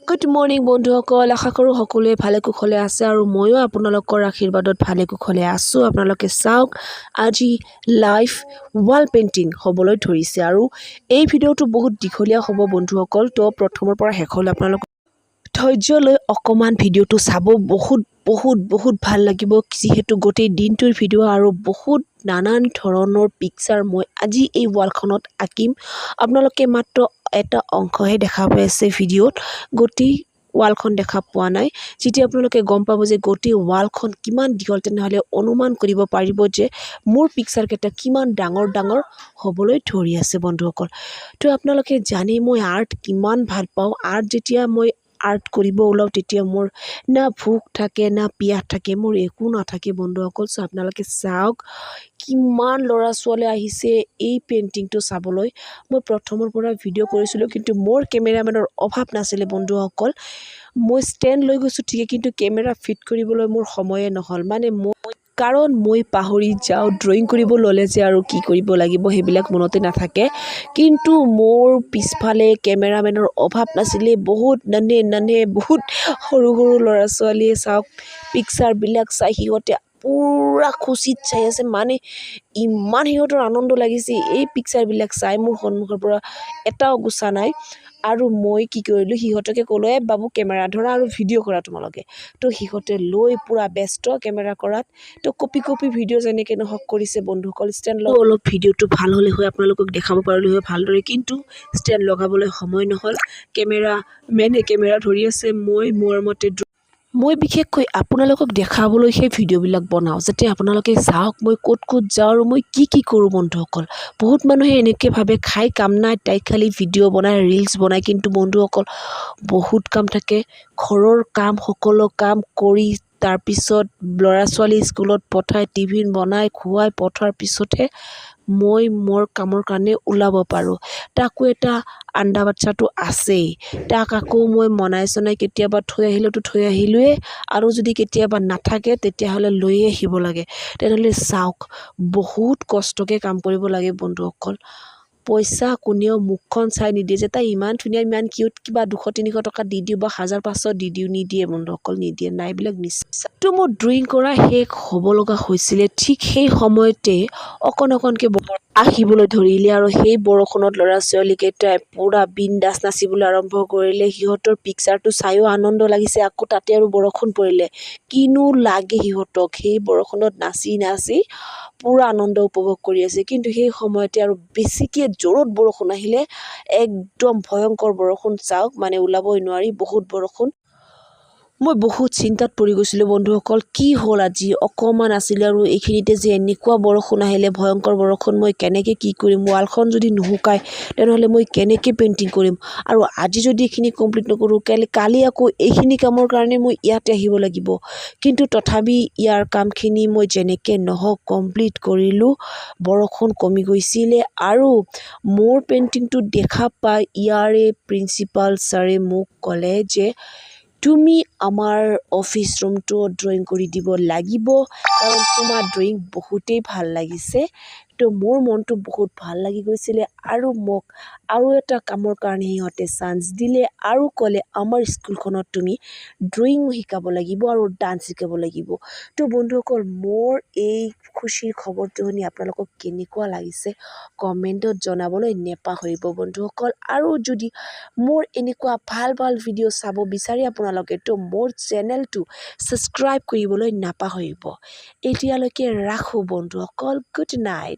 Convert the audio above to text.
Good morning বন্ধুসকল, আশা কৰোঁ সকলোৱে ভালে কুশলে আছে আৰু ময়ো আপোনালোকৰ আশীৰ্বাদত ভালে কুশলে আছোঁ। আপোনালোকে চাওক, আজি লাইভ ৱাল পেইণ্টিং হ'বলৈ ধৰিছে আৰু এই ভিডিঅ'টো বহুত দীঘলীয়া হ'ব বন্ধুসকল। তো প্ৰথমৰ পৰা শেষলৈ আপোনালোক ধৈৰ্য লৈ অকণমান ভিডিঅ'টো চাব। বহুত ভাল লাগিব, যিহেতু গোটেই দিনটোৰ ভিডিঅ' আৰু বহুত নানান ধৰণৰ পিকচাৰ মই আজি এই ৱালখনত আঁকিম। আপোনালোকে মাত্ৰ এটা অংশহে দেখা পাই আছে ভিডিঅ'ত, গোটেই ৱালখন দেখা পোৱা নাই। যেতিয়া আপোনালোকে গম পাব যে গোটেই ৱালখন কিমান দীঘল, তেনেহ'লে অনুমান কৰিব পাৰিব যে মোৰ পিকচাৰকেইটা কিমান ডাঙৰ হ'বলৈ ধৰি আছে বন্ধুসকল। তো আপোনালোকে জানে মই আৰ্ট কিমান ভাল পাওঁ। যেতিয়া মই আৰ্ট কৰিব ওলাওঁ তেতিয়া মোৰ না ভোক থাকে না পিয়াহ থাকে, মোৰ একো নাথাকে বন্ধুসকল। চ' আপোনালোকে চাওক কিমান ল'ৰা ছোৱালী আহিছে এই পেইণ্টিংটো চাবলৈ। মই প্ৰথমৰ পৰা ভিডিঅ' কৰিছিলোঁ, কিন্তু মোৰ কেমেৰামেনৰ অভাৱ নাছিলে বন্ধুসকল। মই ষ্টেণ্ড লৈ গৈছোঁ ঠিকেই, কিন্তু কেমেৰা ফিট কৰিবলৈ মোৰ সময়ে নহ'ল। কাৰণ মই পাহৰি যাওঁ, ড্ৰয়িং কৰিব ল'লে যে আৰু কি কৰিব লাগিব সেইবিলাক মনতে নাথাকে। কিন্তু মোৰ পিছফালে কেমেৰামেনৰ অভাৱ নাছিলে। বহুত বহুত সৰু ল'ৰা ছোৱালীয়ে চাওক পিকচাৰবিলাক চাই সিহঁতে পুৰা খুচিত চাই আছে। ইমান সিহঁতৰ আনন্দ লাগিছে এই পিকচাৰবিলাক চাই। মোৰ সন্মুখৰ পৰা এটাও গুচা নাই। আৰু মই কি কৰিলোঁ, সিহঁতকে ক'লোঁ, বাবু কেমেৰা ধৰা আৰু ভিডিঅ' কৰা তোমালোকে। তো সিহঁতে লৈ পুৰা ব্যস্ত কেমেৰা কৰাত। তো কপি ভিডিঅ' যেনেকৈ নহওক কৰিছে বন্ধুসকল। ষ্টেণ্ড অলপ ভিডিঅ'টো ভাল হ'লে হয়, আপোনালোকক দেখাব পাৰিলোঁ হয় ভালদৰে, কিন্তু ষ্টেণ্ড লগাবলৈ সময় নহ'ল। কেমেৰা ধৰি আছে, মোৰ মতে মই বিশেষকৈ আপোনালোকক দেখাবলৈ সেই ভিডিঅ'বিলাক বনাওঁ, যাতে আপোনালোকে চাওক মই ক'ত যাওঁ আৰু মই কি কৰোঁ বন্ধুসকল। বহুত মানুহে এনেকৈ ভাবে খাই কাম নাই, তাইক খালি ভিডিঅ' বনায়, ৰিলচ বনায়। কিন্তু বন্ধুসকল বহুত কাম থাকে। ঘৰৰ কাম, সকলো কাম কৰি তাৰপিছত ল'ৰা ছোৱালী স্কুলত পঠাই, টিফিন বনাই খুৱাই পঠোৱাৰ পিছতহে মই মোৰ কামৰ কাৰণে ওলাব পাৰোঁ। তাকো এটা আণ্ডা বাচ্চাটো আছেই, তাক আকৌ মই মনাই চনাই কেতিয়াবা থৈ আহিলোৱে, আৰু যদি কেতিয়াবা নাথাকে তেতিয়াহ'লে লৈ আহিব লাগে। তেনেহ'লে চাওক বহুত কষ্টকৈ কাম কৰিব লাগে বন্ধুসকল। পইচা কোনেও মুখখন চাই নিদিয়ে যে তাই ইমান ধুনীয়া ইমান কিউট, কিবা 200-300 টকা দি দিওঁ বা 1000-500 দি দিওঁ, নিদিয়ে বন্ধুসকল, নিদিয়ে। নাইবিলাক নিশ্চয়। তো মোৰ ড্ৰয়িং কৰা শেষ হ'ব লগা হৈছিলে, ঠিক সেই সময়তে অকণকৈ আহিবলৈ ধৰিলে আৰু সেই বৰষুণত ল'ৰা ছোৱালীকেইটাই পূৰা বিন্দাছ নাচিবলৈ আৰম্ভ কৰিলে। সিহঁতৰ পিকচাৰটো চায়ো আনন্দ লাগিছে, আকৌ তাতে আৰু বৰষুণ পৰিলে। কিনো লাগে সিহঁতক, সেই বৰষুণত নাচি পূৰা আনন্দ উপভোগ কৰি আছে। কিন্তু সেই সময়তে আৰু বেছিকৈ জোৰত বৰষুণ আহিলে, একদম ভয়ংকৰ বৰষুণ। চাওক ওলাবই নোৱাৰি, বহুত বৰষুণ। মই বহুত চিন্তাত পৰি গৈছিলোঁ বন্ধুসকল। কি হ'ল আজি অকণমান আছিলে আৰু এইখিনিতে যে এনেকুৱা বৰষুণ আহিলে, ভয়ংকৰ বৰষুণ। মই কেনেকৈ কি কৰিম, ৱালখন যদি নুশুকায় তেনেহ'লে মই কেনেকৈ পেইণ্টিং কৰিম। আৰু আজি যদি এইখিনি কমপ্লিট নকৰোঁ, কালি আকৌ এইখিনি কামৰ কাৰণে মই ইয়াতে আহিব লাগিব। কিন্তু তথাপি ইয়াৰ কামখিনি মই যেনেকৈ নহওক কমপ্লিট কৰিলোঁ। বৰষুণ কমি গৈছিলে আৰু মোৰ পেইণ্টিংটো দেখা পাই ইয়াৰে প্ৰিন্সিপাল ছাৰে মোক ক'লে যে তুমি আমাৰ অফিচ ৰুমটো ড্ৰয়িং কৰি দিব লাগিব, কাৰণ তোমাৰ ড্ৰয়িং বহুতেই ভাল লাগিছে। তো মোৰ মনটো বহুত ভাল লাগি গৈছিলে আৰু মোক আৰু এটা কামৰ কাৰণে সিহঁতে চান্স দিলে আৰু ক'লে আমাৰ স্কুলখনত তুমি ড্ৰয়িং শিকাব লাগিব আৰু ডান্স শিকাব লাগিব। তো বন্ধুসকল মোৰ এই খুচিৰ খবৰটো শুনি আপোনালোকক কেনেকুৱা লাগিছে কমেণ্টত জনাবলৈ নেপাহৰিব বন্ধুসকল। আৰু যদি মোৰ এনেকুৱা ভাল ভিডিঅ' চাব বিচাৰে আপোনালোকে, তো মোৰ চেনেলটো ছাবস্ক্ৰাইব কৰিবলৈ নাপাহৰিব। এতিয়ালৈকে ৰাখোঁ বন্ধুসকল, গুড নাইট।